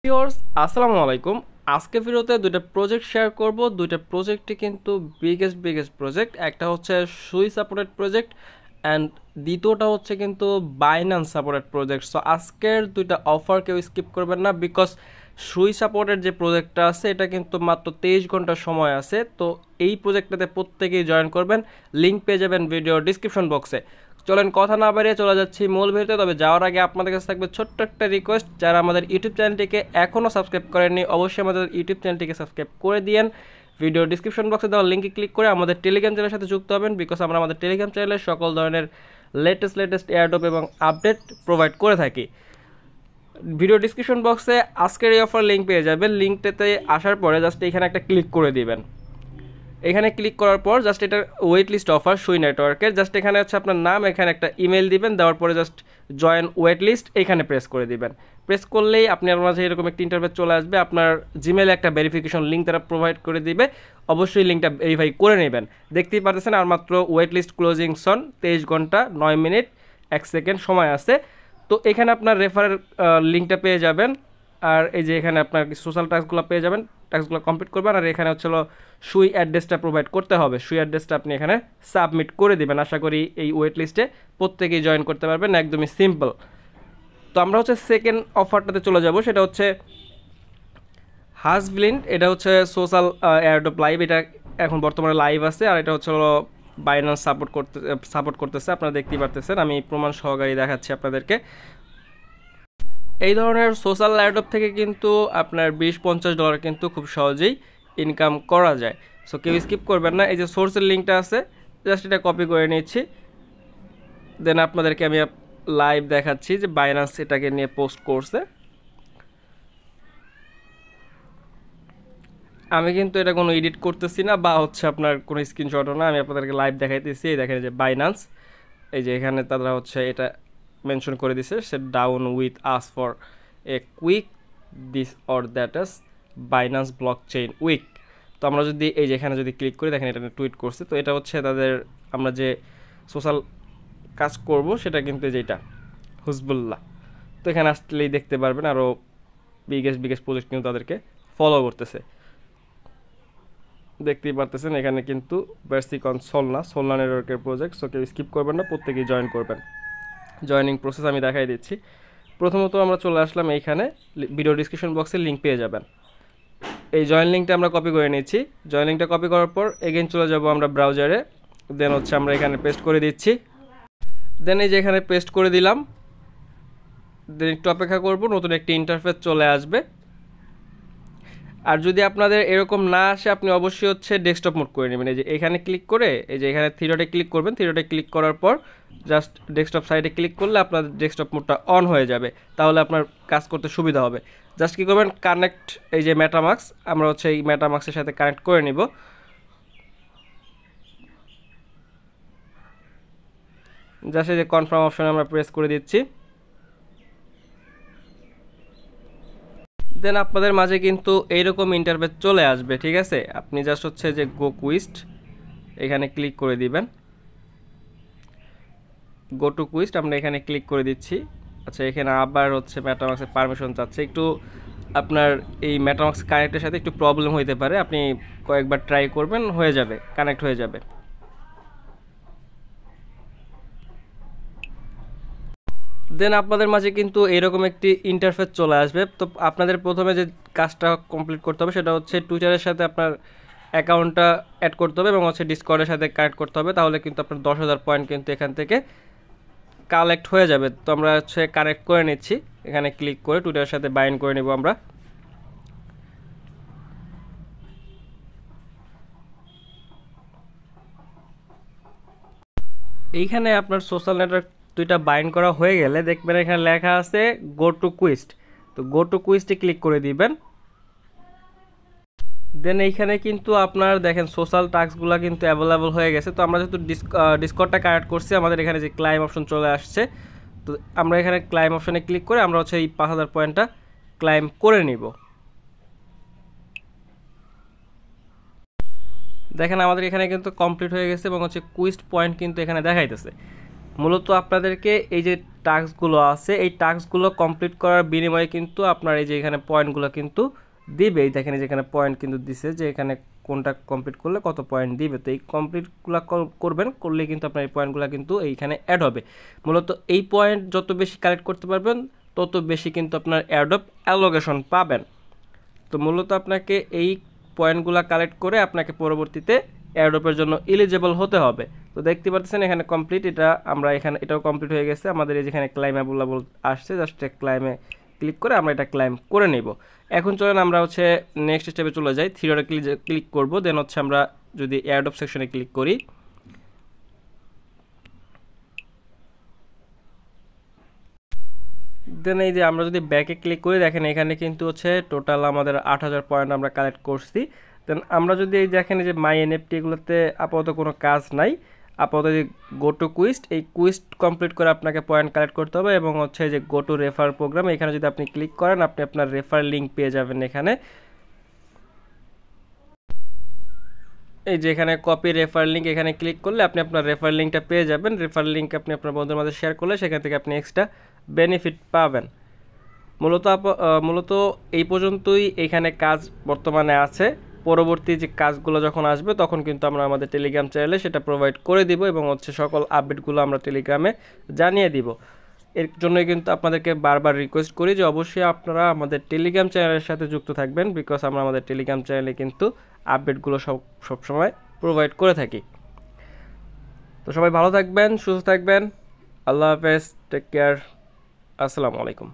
Viewers আসসালামু আলাইকুম। আজকে ভিডিওতে দুইটা প্রজেক্ট শেয়ার করব। দুইটা প্রজেক্টই কিন্তু বিগেস্ট প্রজেক্ট। একটা হচ্ছে সুই সাপোর্টেড প্রজেক্ট অ্যান্ড দ্বিতীয়টা হচ্ছে কিন্তু বাইন্যান্স সাপোর্টেড প্রজেক্ট। সো আজকের দুইটা অফার কেউ স্কিপ করবেন না, বিকজ সুই সাপোর্টেড যে প্রজেক্টটা আছে এটা কিন্তু মাত্র 23 ঘন্টার সময় আছে। তো এই প্রজেক্টটাতে প্রত্যেকেই জয়েন করবেন, লিঙ্ক পেয়ে যাবেন ভিডিও ডিসক্রিপশন বক্সে। চলেন কথা না বাড়িয়ে চলে যাচ্ছি মূল ভিডিওতে। তবে যাওয়ার আগে আপনাদের কাছে থাকবে ছোট্ট একটা রিকোয়েস্ট, যারা আমাদের ইউটিউব চ্যানেলটিকে এখনও সাবস্ক্রাইব করেননি অবশ্যই আমাদের ইউটিউব চ্যানেলটিকে সাবস্ক্রাইব করে দিয়েন। ভিডিও ডিসক্রিপশন বক্সে দেওয়া লিঙ্কে ক্লিক করে আমাদের টেলিগ্রাম চ্যানেলের সাথে যুক্ত হবেন, বিকজ আমরা আমাদের টেলিগ্রাম চ্যানেলে সকল ধরনের লেটেস্ট এয়ারড্রপ এবং আপডেট প্রোভাইড করে থাকি। ভিডিও ডিসক্রিপশন বক্সে আজকের এই অফার লিঙ্ক পেয়ে যাবেন। লিঙ্কটাতে আসার পরে জাস্ট এখানে একটা ক্লিক করে দিবেন। এখানে ক্লিক করার পর জাস্ট এটা ওয়েট লিস্ট অফার সুই নেটওয়ার্কের। জাস্ট এখানে হচ্ছে আপনার নাম, এখানে একটা ইমেল দিবেন, দেওয়ার পরে জাস্ট জয়েন ওয়েট লিস্ট এখানে প্রেস করে দিবেন। প্রেস করলেই আপনার মাঝে এরকম একটি ইন্টারফেস চলে আসবে। আপনার জিমেলে একটা ভেরিফিকেশন লিঙ্ক তারা প্রোভাইড করে দিবে, অবশ্যই লিঙ্কটা ভেরিফাই করে নেবেন। দেখতেই পাচ্ছেন আর মাত্র ওয়েট লিস্ট ক্লোজিং সন 23 ঘন্টা 9 মিনিট 1 সেকেন্ড সময় আছে। তো এখানে আপনার রেফারের লিঙ্কটা পেয়ে যাবেন, আর এই যে এখানে আপনার সোশ্যাল টাস্কগুলো পেয়ে যাবেন, টাস্কগুলো কমপ্লিট করবেন। আর এখানে হচ্ছিল সুই অ্যাড্রেসটা প্রোভাইড করতে হবে, সুই অ্যাড্রেসটা আপনি এখানে সাবমিট করে দেবেন। আশা করি এই ওয়েট লিস্টে প্রত্যেকেই জয়েন করতে পারবেন, একদমই সিম্পল। তো আমরা হচ্ছে সেকেন্ড অফারটাতে চলে যাব, সেটা হচ্ছে হাসব্লিন্ড। এটা হচ্ছে সোশ্যাল এয়ারড্রপ লাইভ, এটা এখন বর্তমানে লাইভ আছে। আর এটা হচ্ছে বাইন্যান্স সাপোর্ট করতেছে, আপনারা দেখতেই পারতেছেন। আমি প্রমাণ সহকারে দেখাচ্ছি আপনাদেরকে। এই ধরনের সোশ্যাল এয়ারড্রপ থেকে কিন্তু আপনার $20-50 কিন্তু খুব সহজেই ইনকাম করা যায়। সো কেউ স্কিপ করবেন না। এই যে সোর্সের লিঙ্কটা আছে, জাস্ট এটা কপি করে নিচ্ছি, দেন আপনাদেরকে আমি লাইভ দেখাচ্ছি যে বাইন্যান্স এটাকে নিয়ে পোস্ট করছে। আমি কিন্তু এটা কোনো এডিট করতেছি না বা হচ্ছে আপনার কোনো স্ক্রিনশটও না, আমি আপনাদেরকে লাইভ দেখাইতেছি। এই দেখেন যে বাইন্যান্স, এই যে এখানে তারা হচ্ছে এটা মেনশন করে দিছে, সে down with us for a quick this or that is Binance blockchain week. তো আমরা যদি এই যে এখানে যদি ক্লিক করি, দেখেন এটা টুইট করছে। তো এটা হচ্ছে তাদের, আমরা যে সোশ্যাল কাজ করব সেটা কিন্তু যেটা হুজবুল্লাহ। তো এখানে আসলেই দেখতে পারবেন আরও বিগেস্ট প্রজেক্ট কিন্তু তাদেরকে ফলো করতেছে। দেখতেই পারতেছেন এখানে কিন্তু বেসিকন সোলনা নেটওয়ার্কের প্রজেক্ট। সো কেউ স্কিপ করবেন না, প্রত্যেকেই জয়েন করবেন। জয়েনিং প্রসেস আমি দেখাই দিচ্ছি। প্রথমত আমরা চলে আসলাম এইখানে, ভিডিও ডিসক্রিপশন বক্সে লিঙ্ক পেয়ে যাবেন। এই জয়েন লিঙ্কটা আমরা কপি করে নিচ্ছি। জয়েন লিঙ্কটা কপি করার পর এগেইন চলে যাব আমরা ব্রাউজারে, দেন হচ্ছে আমরা এখানে পেস্ট করে দিচ্ছি। দেন এই যে এখানে পেস্ট করে দিলাম, দেন একটু অপেক্ষা করব, নতুন একটি ইন্টারফেস চলে আসবে। আর যদি আপনাদের এরকম না আসে, আপনি অবশ্যই হচ্ছে ডেস্কটপ মোড করে নেবেন। এই যে এখানে ক্লিক করে এই যে এখানে থ্রি ক্লিক করবেন। থ্রি ক্লিক করার পর জাস্ট ডেস্কটপ সাইডে ক্লিক করলে আপনার ডেস্কটপ মোডটা অন হয়ে যাবে, তাহলে আপনার কাজ করতে সুবিধা হবে। জাস্ট কী করবেন, কানেক্ট এই যে মেটামাক্স, আমরা হচ্ছে এই মেটামাক্সের সাথে কানেক্ট করে নিব। জাস্ট এই যে কনফার্ম অপশনে আমরা প্রেস করে দিচ্ছি। দেন আপনাদের মাঝে কিন্তু এইরকম ইন্টারফেস চলে আসবে, ঠিক আছে। আপনি জাস্ট হচ্ছে যে গো কুইস্ট এখানে ক্লিক করে দিবেন। গো টু কুইস্ট আমরা এখানে ক্লিক করে দিচ্ছি। আচ্ছা, এখানে আবার হচ্ছে মেটামাক্সের পারমিশন চাচ্ছে। একটু আপনার এই মেটামাক্স কানেক্টের সাথে একটু প্রবলেম হইতে পারে, আপনি কয়েকবার ট্রাই করবেন, হয়ে যাবে, কানেক্ট হয়ে যাবে। দেন আপনাদের মাঝে কিন্তু এরকম একটি ইন্টারফেস চলে আসবে। তো আপনাদের প্রথমে যে কাজটা কমপ্লিট করতে হবে সেটা হচ্ছে টুইটারের সাথে আপনার অ্যাকাউন্টটা অ্যাড করতে হবে এবং হচ্ছে ডিসকর্ডের সাথে কানেক্ট করতে হবে, তাহলে কিন্তু আপনার 10,000 পয়েন্ট কিন্তু এখান থেকে কালেক্ট হয়ে যাবে। তো আমরা হচ্ছে কানেক্ট করে নিচ্ছি, এখানে ক্লিক করে টুইটারের সাথে বাইন্ড করে নেব আমরা। এইখানে আপনার সোশ্যাল নেটওয়ার্ক দুইটা বাইন্ড করা হয়ে গেলে দেখবেন এখানে লেখা আছে গো টু কুইস্ট। তো গো টু কুইস্টে ক্লিক করে দিবেন। দেন এইখানে কিন্তু আপনার দেখেন সোশ্যাল টাস্কগুলো কিন্তু অ্যাভেলেবল হয়ে গেছে। তো আমরা যেহেতু ডিসকর্ডটা কানেক্ট করছি, আমাদের এখানে যে ক্লাইম অপশন চলে আসছে। তো আমরা এখানে ক্লাইম অপশনে ক্লিক করে আমরা হচ্ছে এই 5,000 পয়েন্টটা ক্লাইম করে নিব। দেখেন আমাদের এখানে কিন্তু কমপ্লিট হয়ে গেছে এবং হচ্ছে কুইস্ট পয়েন্ট কিন্তু এখানে দেখাইতেছে। মূলত আপনাদেরকে এই যে টাস্কগুলো আছে এই টাস্কগুলো কমপ্লিট করার বিনিময়ে কিন্তু আপনার এই যে এখানে পয়েন্টগুলো কিন্তু দিবে। এই দেখেন যেখানে পয়েন্ট কিন্তু দিছে যে এখানে কোনটা কমপ্লিট করলে কত পয়েন্ট দিবে। তো এই কমপ্লিটগুলো করবেন, করলে কিন্তু আপনার এই পয়েন্টগুলো কিন্তু এইখানে অ্যাড হবে। মূলত এই পয়েন্ট যত বেশি কালেক্ট করতে পারবেন তত বেশি কিন্তু আপনার অ্যাডোব অ্যালোকেশন পাবেন। তো মূলত আপনাকে এই পয়েন্টগুলো কালেক্ট করে আপনাকে পরবর্তীতে এয়ারড্রপের জন্য এলিজিবল হতে হবে। তো দেখতে পাচ্ছেন এখানে কমপ্লিট, এটা আমরা এখানে এটাও কমপ্লিট হয়ে গেছে। আমাদের এই যেখানে ক্লাইমেবল আসছে, জাস্ট ক্লাইমে ক্লিক করে আমরা এটা ক্লাইম করে নেব। এখন চলেন আমরা হচ্ছে নেক্সট স্টেপে চলে যাই। থ্রি ডটে ক্লিক করব, দেন হচ্ছে আমরা যদি এয়ারড্রপ সেকশনে ক্লিক করি, দেন এই যে আমরা যদি ব্যাকে ক্লিক করি দেখেন এখানে কিন্তু হচ্ছে টোটাল আমাদের 8000 পয়েন্ট আমরা কালেক্ট করছি। দেন আমরা যদি এই দেখেন যে মাই এনএফটি এগুলোতে আপাতত কোনো কাজ নাই, আপাতত যে গো টু কুইস্ট, এই কুইস্ট কমপ্লিট করে আপনাকে পয়েন্ট কালেক্ট করতে হবে এবং হচ্ছে যে গো টু রেফার প্রোগ্রাম, এখানে যদি আপনি ক্লিক করেন আপনি আপনার রেফার লিঙ্ক পেয়ে যাবেন। এখানে এই যে এখানে কপি রেফার লিঙ্ক, এখানে ক্লিক করলে আপনি আপনার রেফার লিঙ্কটা পেয়ে যাবেন। রেফার লিঙ্ক আপনি আপনার বন্ধুদের মাঝে শেয়ার করলে সেখান থেকে আপনি এক্সট্রা বেনিফিট পাবেন। মূলত এই পর্যন্তই এখানে কাজ বর্তমানে আছে। পরবর্তী যে কাজগুলো যখন আসবে তখন কিন্তু আমরা আমাদের টেলিগ্রাম চ্যানেলে সেটা প্রোভাইড করে দিব এবং হচ্ছে সকল আপডেটগুলো আমরা টেলিগ্রামে জানিয়ে দিব। এর জন্যই কিন্তু আপনাদেরকে বারবার রিকোয়েস্ট করি যে অবশ্যই আপনারা আমাদের টেলিগ্রাম চ্যানেলের সাথে যুক্ত থাকবেন, বিকজ আমরা আমাদের টেলিগ্রাম চ্যানেলে কিন্তু আপডেটগুলো সবসময় প্রোভাইড করে থাকি। তো সবাই ভালো থাকবেন, সুস্থ থাকবেন, আল্লাহ হাফেজ, টেক কেয়ার, আসসালামু আলাইকুম।